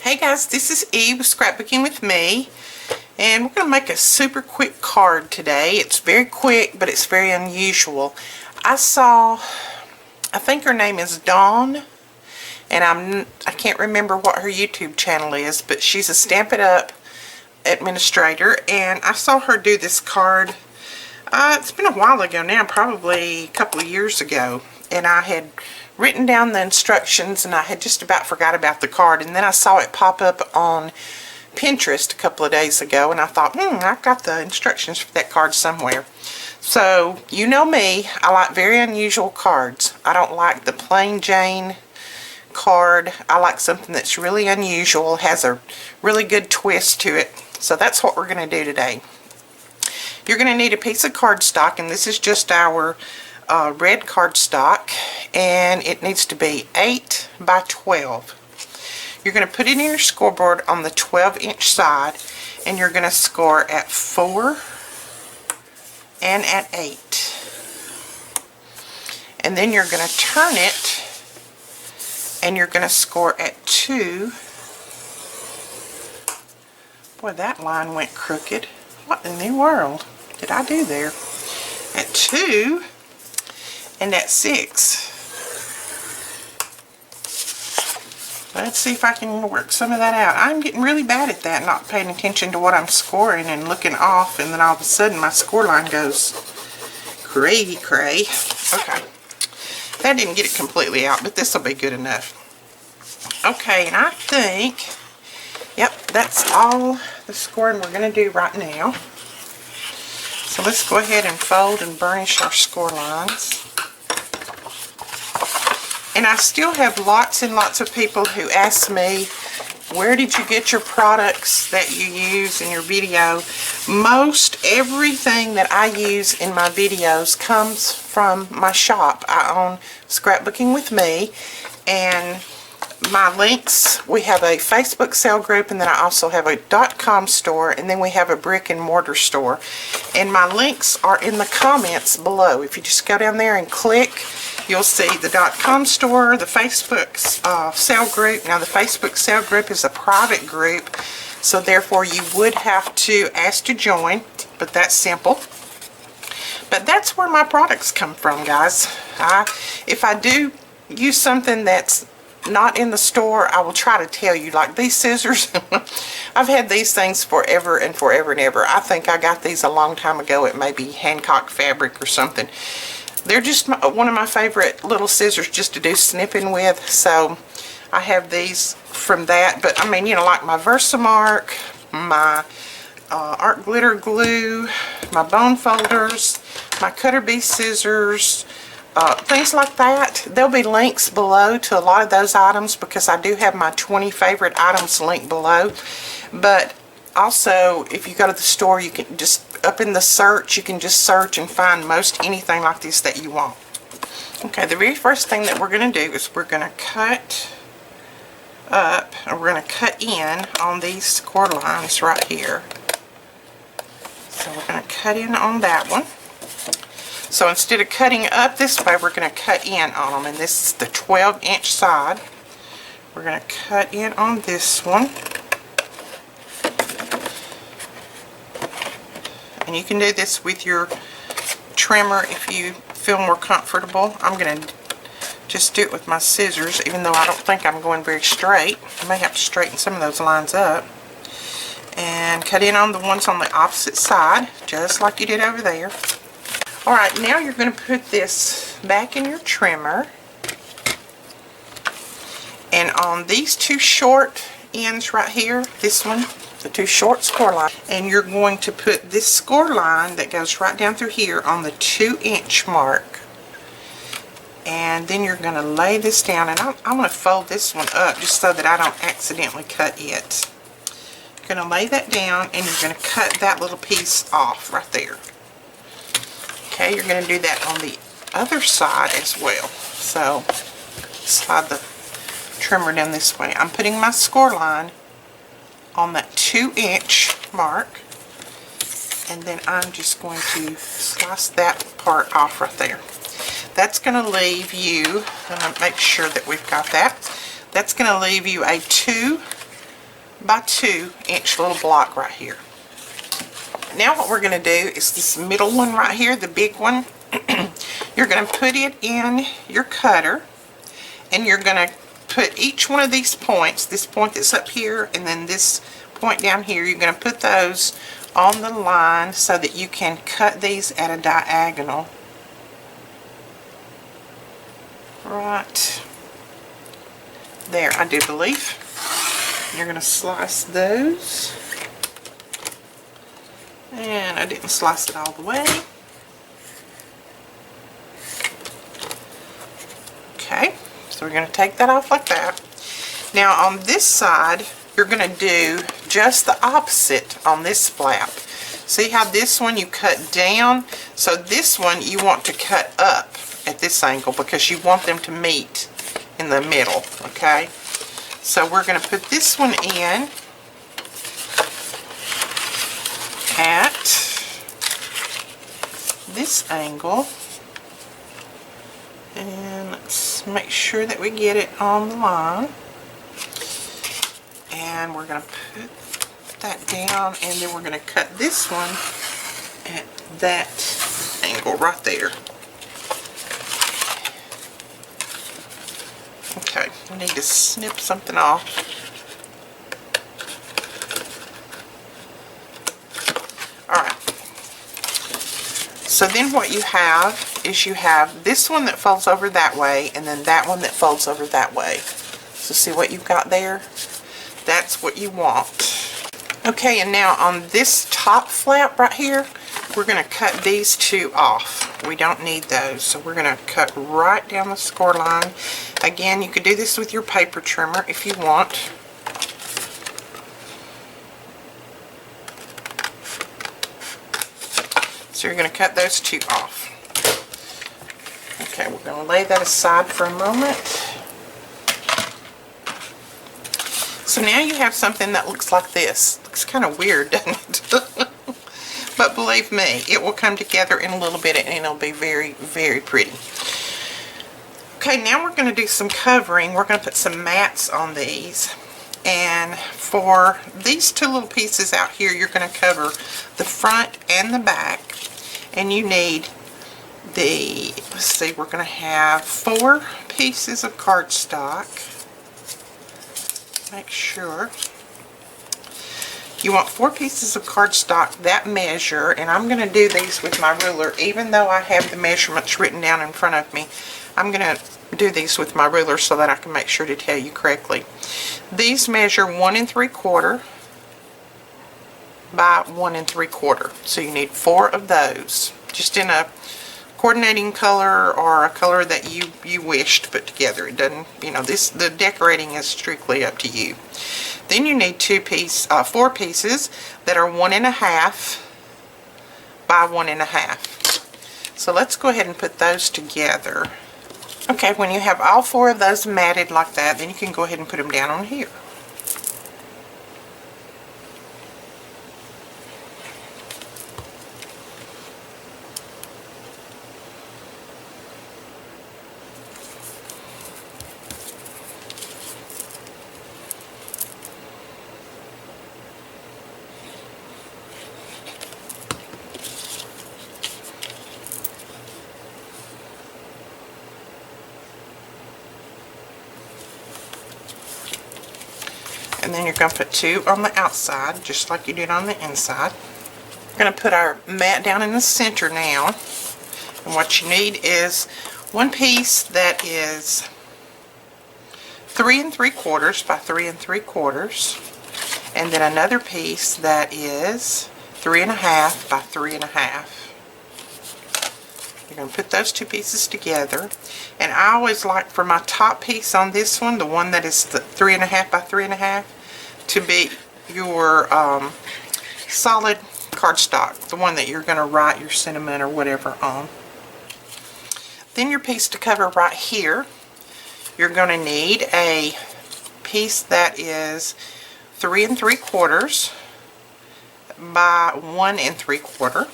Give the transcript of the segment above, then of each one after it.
Hey guys, this is Eve with Scrapbooking with me, and we're going to make a super quick card today. It's very quick, but it's very unusual. I think her name is Dawn, and I can't remember what her YouTube channel is, but she's a Stamp It Up administrator, and I saw her do this card. It's been a while ago now, probably a couple of years ago, and I had written down the instructions and I had just about forgot about the card, and then I saw it pop up on Pinterest a couple of days ago, and I thought, I've got the instructions for that card somewhere. So, you know me, I like very unusual cards. I don't like the plain Jane card. I like something that's really unusual, has a really good twist to it. So that's what we're going to do today. You're going to need a piece of cardstock, and this is just our red cardstock, and it needs to be 8 by 12. You're going to put it in your scoreboard on the 12-inch side, and you're going to score at 4 and at 8. And then you're going to turn it, and you're going to score at 2. Boy, that line went crooked. What in the world did I do there? At 2 and at 6. Let's see if I can work some of that out. I'm getting really bad at that, not paying attention to what I'm scoring and looking off, and then all of a sudden my score line goes cray. Okay, that didn't get it completely out, but this will be good enough. Okay, and I think, yep, that's all the scoring we're going to do right now. So let's go ahead and fold and burnish our score lines. And I still have lots and lots of people who ask me, where did you get your products that you use in your video? Most everything that I use in my videos comes from my shop. I own Scrapbooking with Me, and my links, we have a Facebook sale group, and then I also have a .com store, and then we have a brick and mortar store. And my links are in the comments below. If you just go down there and click, you'll see the .com store, the Facebook sale group. Now the Facebook sale group is a private group, so therefore you would have to ask to join, but that's simple. But that's where my products come from, guys. If I do use something that's not in the store, I will try to tell you. Like these scissors, I've had these things forever and forever and ever. I think I got these a long time ago at maybe Hancock Fabric or something. They're just one of my favorite little scissors just to do snipping with, so I have these from that. But I mean, you know, like my Versamark, my art glitter glue, my bone folders, my cutter bee scissors, things like that. There'll be links below to a lot of those items, because I do have my 20 favorite items linked below. But also, if you go to the store, you can just, up in the search, you can just search and find most anything like this that you want. Okay, the very first thing that we're going to do is we're going to cut up, or we're going to cut in on these score lines right here. So we're going to cut in on that one. So instead of cutting up this way, we're going to cut in on them, and this is the 12-inch side. We're going to cut in on this one. And you can do this with your trimmer if you feel more comfortable. I'm going to just do it with my scissors, even though I don't think I'm going very straight. I may have to straighten some of those lines up. And cut in on the ones on the opposite side, just like you did over there. Alright, now you're going to put this back in your trimmer. And on these two short ends right here, this one, the two short score lines, and you're going to put this score line that goes right down through here on the 2-inch mark. And then you're going to lay this down, and I'm going to fold this one up just so that I don't accidentally cut it. You're going to lay that down, and you're going to cut that little piece off right there. Okay, you're going to do that on the other side as well. So, slide the trimmer down this way. I'm putting my score line on that 2-inch mark, and then I'm just going to slice that part off right there. That's going to leave you, I'm going to make sure that we've got that. That's going to leave you a 2 by 2 inch little block right here. Now what we're going to do is this middle one right here, the big one, you're going to put it in your cutter, and you're going to put each one of these points, this point that's up here and then this point down here, you're going to put those on the line so that you can cut these at a diagonal. Right there, I do believe. You're going to slice those. And I didn't slice it all the way. Okay, so we're going to take that off like that. Now on this side, you're going to do just the opposite on this flap. See how this one you cut down? So this one you want to cut up at this angle because you want them to meet in the middle, okay? So we're going to put this one in at this angle, and let's make sure that we get it on the line, and we're going to put that down, and then we're going to cut this one at that angle right there. Okay, we need to snip something off. Alright, so then what you have is you have this one that folds over that way, and then that one that folds over that way. So see what you've got there? That's what you want. Okay, and now on this top flap right here, we're going to cut these two off. We don't need those, so we're going to cut right down the score line. Again, you could do this with your paper trimmer if you want. So you're going to cut those two off. Okay, we're going to lay that aside for a moment. So now you have something that looks like this. Looks kind of weird, doesn't it? But believe me, it will come together in a little bit and it'll be very, very pretty. Okay, now we're going to do some covering. We're going to put some mats on these. And for these two little pieces out here, you're going to cover the front and the back. And you need the, let's see, we're going to have 4 pieces of cardstock. Make sure. You want 4 pieces of cardstock that measure, and I'm going to do these with my ruler. Even though I have the measurements written down in front of me, I'm going to do these with my ruler so that I can make sure to tell you correctly. These measure 1 3/4 by 1 3/4. So you need 4 of those, just in a coordinating color or a color that you wish to put together. It doesn't, you know, the decorating is strictly up to you. Then you need 4 pieces that are 1 1/2 by 1 1/2. So let's go ahead and put those together. Okay, when you have all 4 of those matted like that, then you can go ahead and put them down on here. And then you're going to put 2 on the outside, just like you did on the inside. We're going to put our mat down in the center now. And what you need is 1 piece that is 3 3/4 by 3 3/4. And then another piece that is 3 1/2 by 3 1/2. You're going to put those 2 pieces together. And I always like for my top piece on this one, the one that is the 3 1/2 by 3 1/2, to be your solid cardstock, the one that you're going to write your sentiment or whatever on. Then your piece to cover right here, you're going to need a piece that is 3 3/4 by 1 3/4.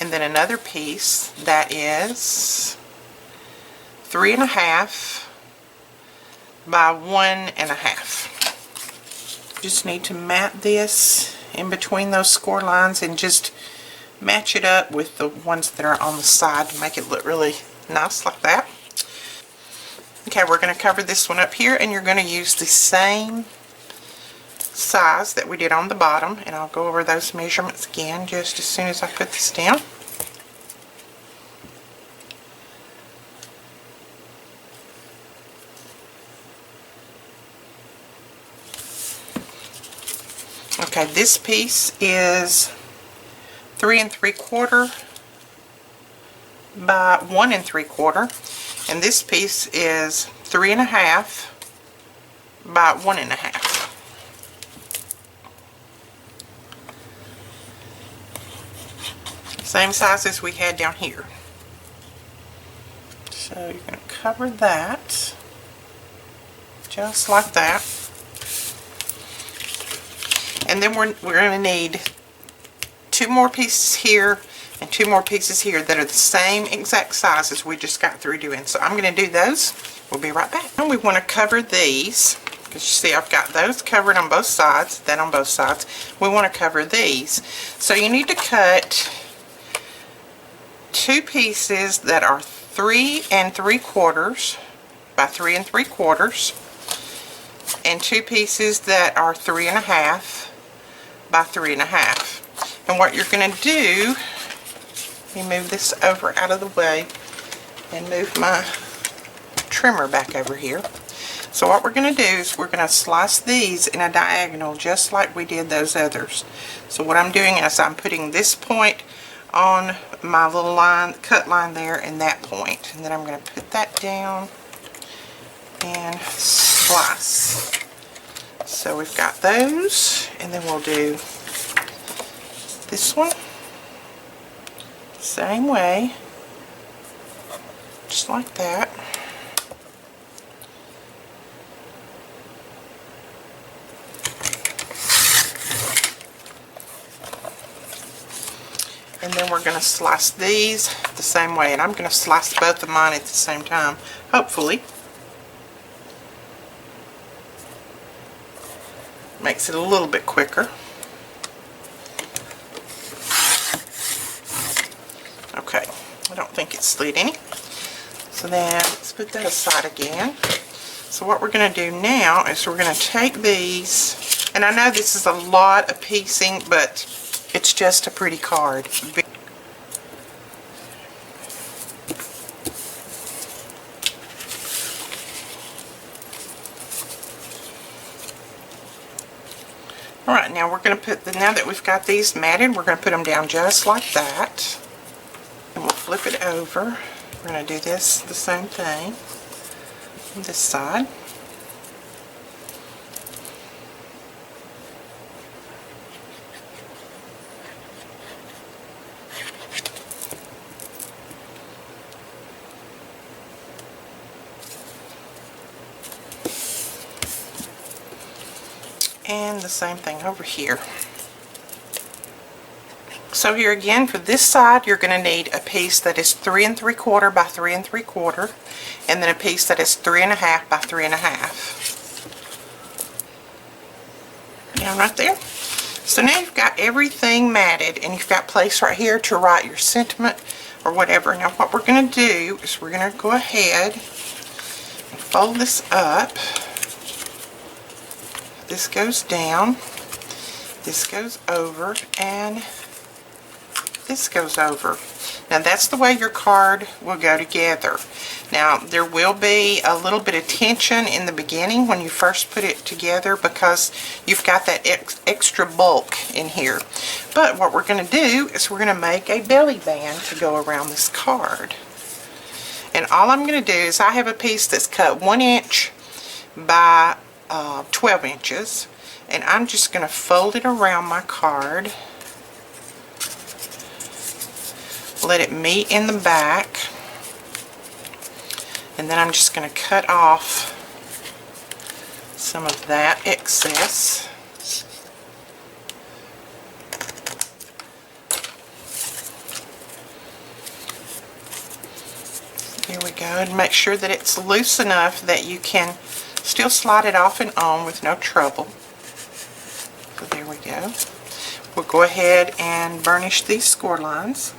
And then another piece that is 3 1/2 by 1 1/2. just need to mat this in between those score lines and just match it up with the ones that are on the side to make it look really nice like that. Okay, we're going to cover this one up here, and you're going to use the same size that we did on the bottom, and I'll go over those measurements again just as soon as I put this down. Okay, this piece is 3 3/4 by 1 3/4, and this piece is 3 1/2 by 1 1/2. Same size as we had down here. So you're going to cover that just like that. And then we're going to need 2 more pieces here and 2 more pieces here that are the same exact size as we just got through doing. So I'm going to do those. We'll be right back. And we want to cover these, because you see I've got those covered on both sides, that on both sides. We want to cover these. So you need to cut 2 pieces that are 3 3/4 by 3 3/4, and 2 pieces that are 3 1/2 by 3 1/2. And what you're going to do, let me move this over out of the way and move my trimmer back over here. So what we're going to do is we're going to slice these in a diagonal just like we did those others. So what I'm doing is I'm putting this point on my little line, cut line there, and that point. And then I'm going to put that down and slice. So we've got those, and then we'll do this one same way, just like that. And then we're going to slice these the same way, and I'm going to slice both of mine at the same time, hopefully. Makes it a little bit quicker. Okay, I don't think it slid any. So then let's put that aside again. So what we're going to do now is we're going to take these, and I know this is a lot of piecing, but it's just a pretty card. Alright, now we're going to put, now that we've got these matted, we're going to put them down just like that. And we'll flip it over. We're going to do this, the same thing on this side. And the same thing over here. So here again, for this side, you're going to need a piece that is 3 3/4 by 3 3/4, and then a piece that is 3 1/2 by 3 1/2. Down right there. So now you've got everything matted, and you've got place right here to write your sentiment or whatever. Now what we're going to do is we're going to go ahead and fold this up. This goes down, this goes over, and this goes over. Now that's the way your card will go together. Now there will be a little bit of tension in the beginning when you first put it together because you've got that extra bulk in here. But what we're going to do is we're going to make a belly band to go around this card. And all I'm going to do is I have a piece that's cut 1 inch by 12 inches, and I'm just going to fold it around my card, let it meet in the back, and then I'm just going to cut off some of that excess. Here we go, and make sure that it's loose enough that you can still slide it off and on with no trouble. we'll go ahead and burnish these score lines.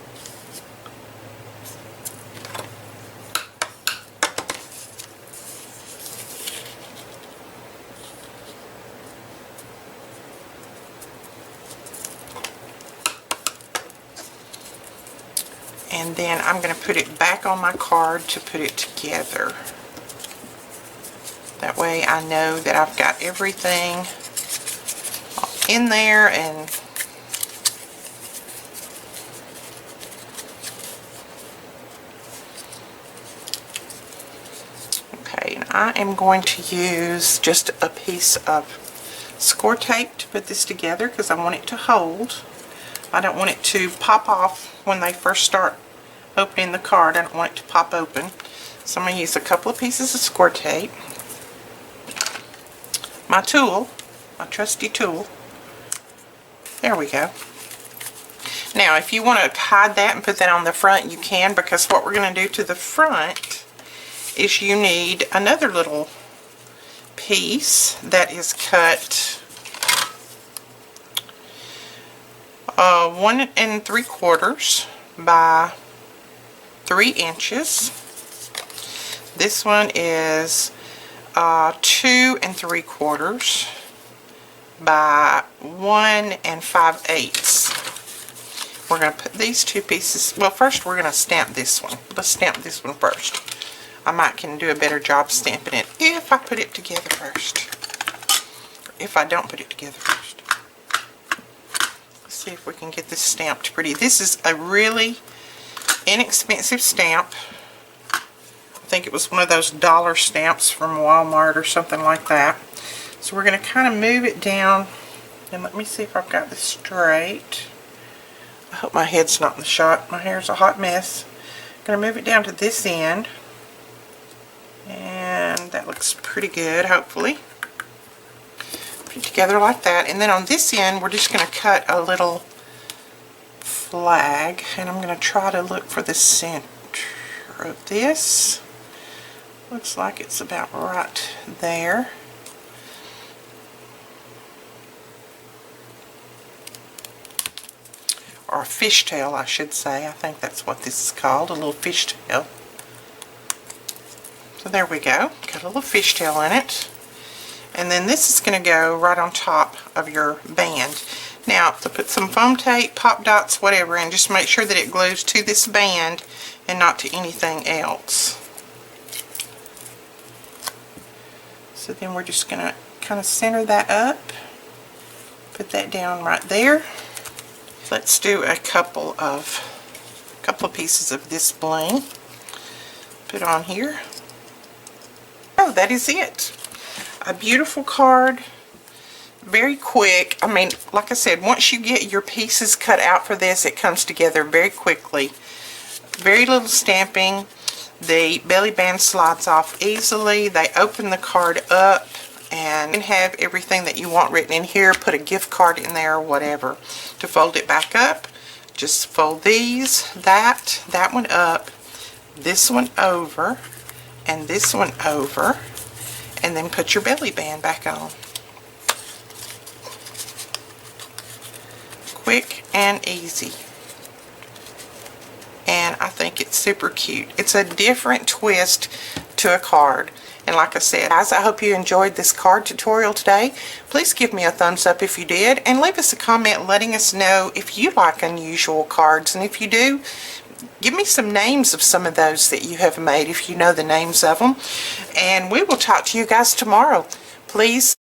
And then I'm going to put it back on my card to put it together. That way I know that I've got everything in there. And okay, and I am going to use just a piece of score tape to put this together because I want it to hold. I don't want it to pop off when they first start opening the card. I don't want it to pop open. So I'm going to use a couple of pieces of score tape. My tool, my trusty tool. There we go. Now if you want to hide that and put that on the front, you can, because what we're going to do to the front is you need another little piece that is cut 1 3/4 by 3 inches. This one is 2 3/4 by 1 5/8. We're going to put these two pieces, well, first we're going to stamp this one. Let's stamp this one first. I might can do a better job stamping it if I put it together first. If I don't put it together first. Let's see if we can get this stamped pretty. This is a really inexpensive stamp. I think it was one of those dollar stamps from Walmart or something like that. So we're going to kind of move it down, and let me see if I've got this straight. I hope my head's not in the shot. My hair's a hot mess. I'm going to move it down to this end, and that looks pretty good, hopefully. Put it together like that, and then on this end we're just going to cut a little flag, and I'm going to try to look for the center of this. Looks like it's about right there. Or a fishtail, I should say. I think that's what this is called, a little fishtail. So there we go. Got a little fishtail in it. And then this is going to go right on top of your band. Now, to put some foam tape, pop dots, whatever, and just make sure that it glues to this band and not to anything else. So then we're just going to kind of center that up. Put that down right there. Let's do a couple of pieces of this bling. Put on here. Oh, that is it. A beautiful card. Very quick. I mean, like I said, once you get your pieces cut out for this, it comes together very quickly. Very little stamping. The belly band slides off easily. They open the card up, and you can have everything that you want written in here. Put a gift card in there or whatever. To fold it back up, just fold these, that one up, this one over, and this one over, and then put your belly band back on. Quick and easy. And I think it's super cute. It's a different twist to a card. And like I said, guys, I hope you enjoyed this card tutorial today. Please give me a thumbs up if you did, and leave us a comment letting us know if you like unusual cards. And if you do, give me some names of some of those that you have made if you know the names of them. And we will talk to you guys tomorrow. Please